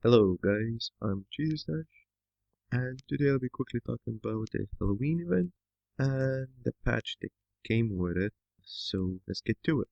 Hello guys, I'm Jesus and today I'll be quickly talking about the Halloween event and the patch that came with it. So let's get to it.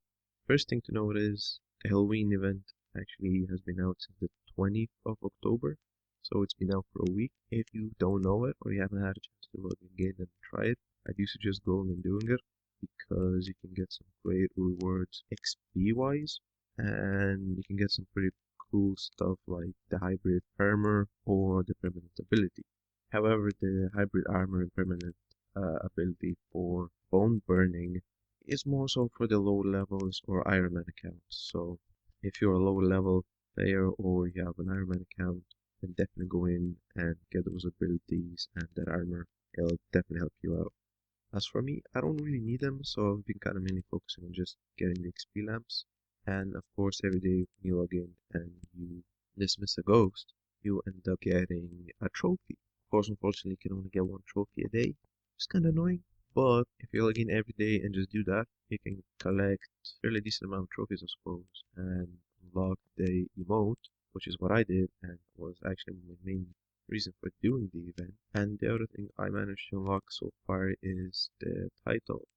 First thing to note is the Halloween event actually has been out since the 20th of October, so it's been out for a week. If you don't know it or you haven't had a chance to log in and try it, I do suggest going and doing it because you can get some great rewards XP wise and you can get some pretty cool stuff like the hybrid armor or the permanent ability. However, the hybrid armor and permanent ability for bone burning is more so for the low levels or Iron Man accounts. So if you're a low level player or you have an Iron Man account, then definitely go in and get those abilities and that armor. It'll definitely help you out. As for me, I don't really need them, so I've been kind of mainly focusing on just getting the XP lamps. And of course, every day when you log in and you dismiss a ghost, you end up getting a trophy. Of course, unfortunately, you can only get one trophy a day. It's kind of annoying, but if you log in every day and just do that, you can collect fairly decent amount of trophies, I suppose, and unlock the emote, which is what I did and was actually my main reason for doing the event. And the other thing I managed to unlock so far is the title,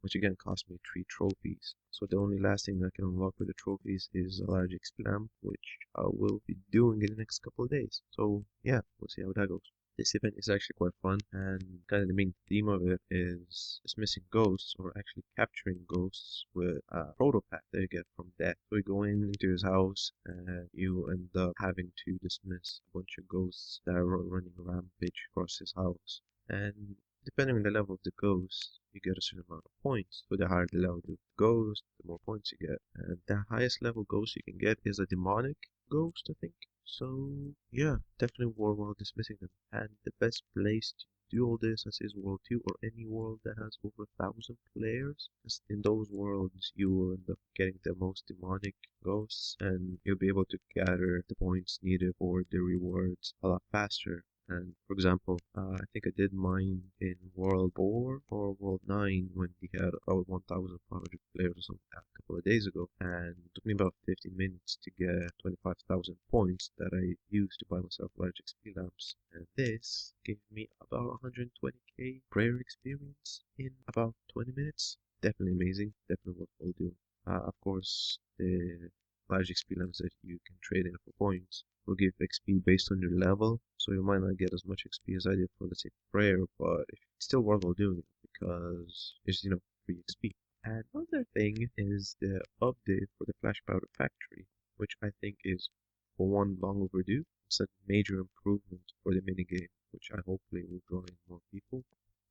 which again cost me 3 trophies. So the only last thing I can unlock with the trophies is a large XP lamp, which I will be doing in the next couple of days. So yeah, we'll see how that goes. This event is actually quite fun, and kind of the main theme of it is dismissing ghosts or actually capturing ghosts with a proto pack that you get from death. So you go into his house and you end up having to dismiss a bunch of ghosts that are running rampage across his house. And depending on the level of the ghost, you get a certain amount of points. So the higher the level of the ghost, the more points you get. And the highest level ghost you can get is a demonic ghost, I think. So yeah, definitely worthwhile dismissing them. And the best place to do all this, as is World 2 or any world that has over 1,000 players, because in those worlds you will end up getting the most demonic ghosts and you'll be able to gather the points needed for the rewards a lot faster. And for example, I think I did mine in World 4 or World 9 when we had about 1,500 players or something a couple of days ago. And it took me about 15 minutes to get 25,000 points that I used to buy myself large XP lamps. And this gave me about 120k prayer experience in about 20 minutes. Definitely amazing. Definitely worthwhile doing. Of course, the large XP lamps that you can trade in for points will give XP based on your level, so you might not get as much XP as I did for, let's say, prayer, but it's still worthwhile doing it because it's, free XP. And another thing is the update for the Flash Powder Factory, which I think is, for one, long overdue. It's a major improvement for the minigame, which I hopefully will draw in more people,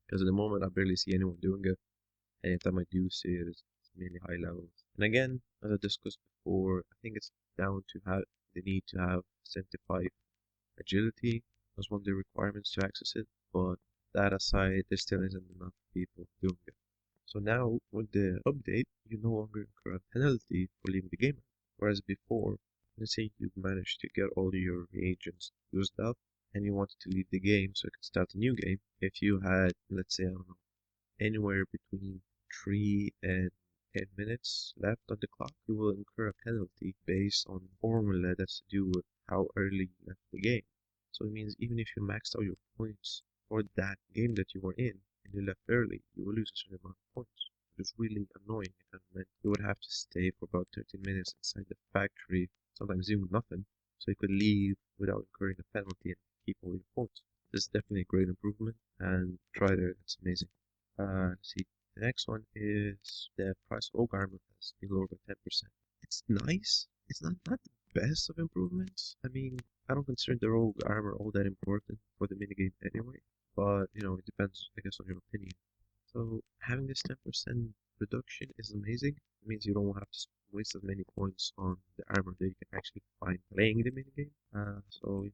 because at the moment I barely see anyone doing it. Anytime I do see it, it's mainly high levels. And again, as I discussed before, I think it's down to have the need to have 75 agility as one of the requirements to access it. But that aside, there still isn't enough people doing it. So now, with the update, you no longer incur a penalty for leaving the game. Whereas before, let's say you managed to get all your reagents used up and you wanted to leave the game so you could start a new game. If you had, let's say, I don't know, anywhere between 3 and 10 minutes left on the clock, you will incur a penalty based on formula that's to do with how early you left the game. So it means even if you maxed out your points for that game that you were in and you left early, you will lose a certain amount of points, which is really annoying and meant you would have to stay for about 13 minutes inside the factory, sometimes doing nothing, so you could leave without incurring a penalty and keep all your points. This is definitely a great improvement and try it, it's amazing. Let's see. The next one is the price of Oak Armor has been lowered by 10%. It's nice. It's not the best of improvements. I mean, I don't consider the Rogue Armor all that important for the minigame anyway, but it depends, I guess, on your opinion. So having this 10% reduction is amazing. It means you don't have to waste as many points on the armor that you can actually find playing the minigame. So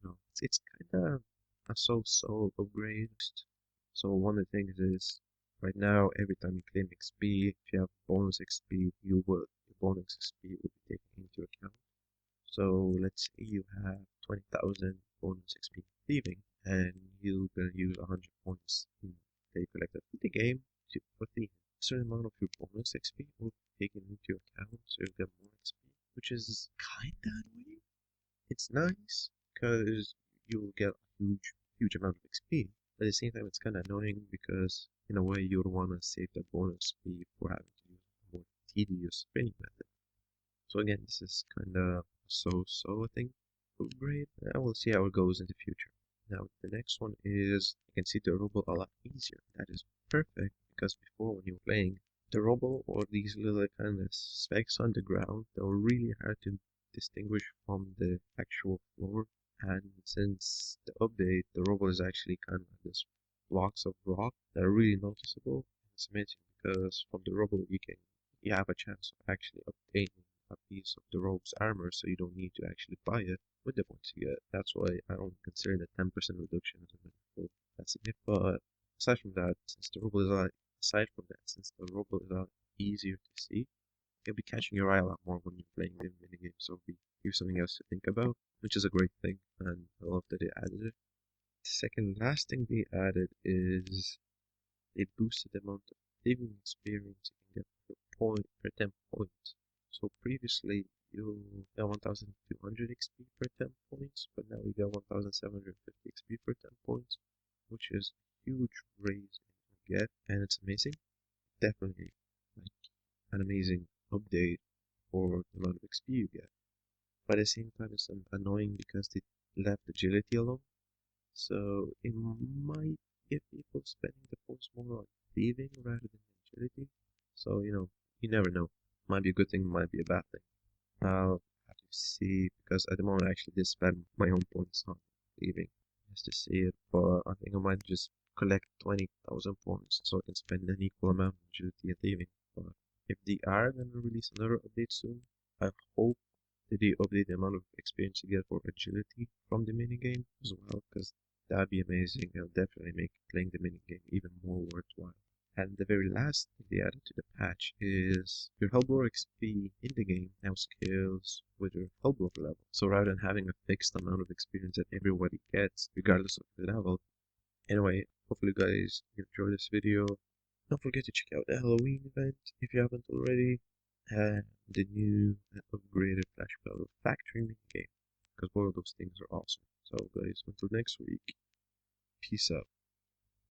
it's kind of a so-so upgrade. So one of the things is right now, every time you claim XP, if you have bonus XP, your bonus XP will be taken into account. So let's say you have 20,000 bonus XP thieving, and you're gonna use 100 points that you collected in the game for thieving. A certain amount of your bonus XP will be taken into account, so you get more XP, which is kinda annoying. It's nice because you will get a huge amount of XP. But at the same time, it's kind of annoying because in a way you would want to save the bonus XP for having to use a more tedious training method. So again, this is kind of so thing upgrade. I will see how it goes in the future. Now the next one is you can see the rubble a lot easier. That is perfect because before when you were playing, the rubble or these little kind of specks on the ground, they were really hard to distinguish from the actual floor. And since the update, the rubble is actually kind of this blocks of rock that are really noticeable. It's amazing because from the rubble you have a chance of actually obtaining a piece of the rogue's armor, so you don't need to actually buy it with the points you get. That's why I don't consider the 10% reduction as a meaningful that significant. But aside from that, since the rubble is a lot, aside from that, since the rubble is a lot easier to see, you'll be catching your eye a lot more when you're playing the minigame, so it'll be here's something else to think about, which is a great thing, and I love that they added it. The second last thing they added is they boosted the amount of living experience you can get per 10 points. So previously you got 1200 XP per 10 points, but now you get 1750 XP per 10 points, which is a huge raise in get, and it's amazing. Definitely like an amazing update for the amount of XP you get. But at the same time, it's annoying because they left agility alone. So it might get people spending the points more on thieving rather than agility. So, you never know. Might be a good thing, might be a bad thing. I'll have to see because at the moment I actually did spend my own points on thieving just to see it, but I think I might just collect 20,000 points so I can spend an equal amount on agility and thieving. But if they are gonna release another update soon, I hope that they update the amount of experience you get for agility from the minigame as well, because that'd be amazing. It'll definitely make playing the minigame even more worthwhile. And the very last thing they added to the patch is your Hellblower XP in the game now scales with your Hellblower level. So rather than having a fixed amount of experience that everybody gets, regardless of the level. Anyway, hopefully you guys enjoy this video. Don't forget to check out the Halloween event if you haven't already, and the new and upgraded Flash Powder Factory mini game, because both of those things are awesome. So guys, until next week, peace out.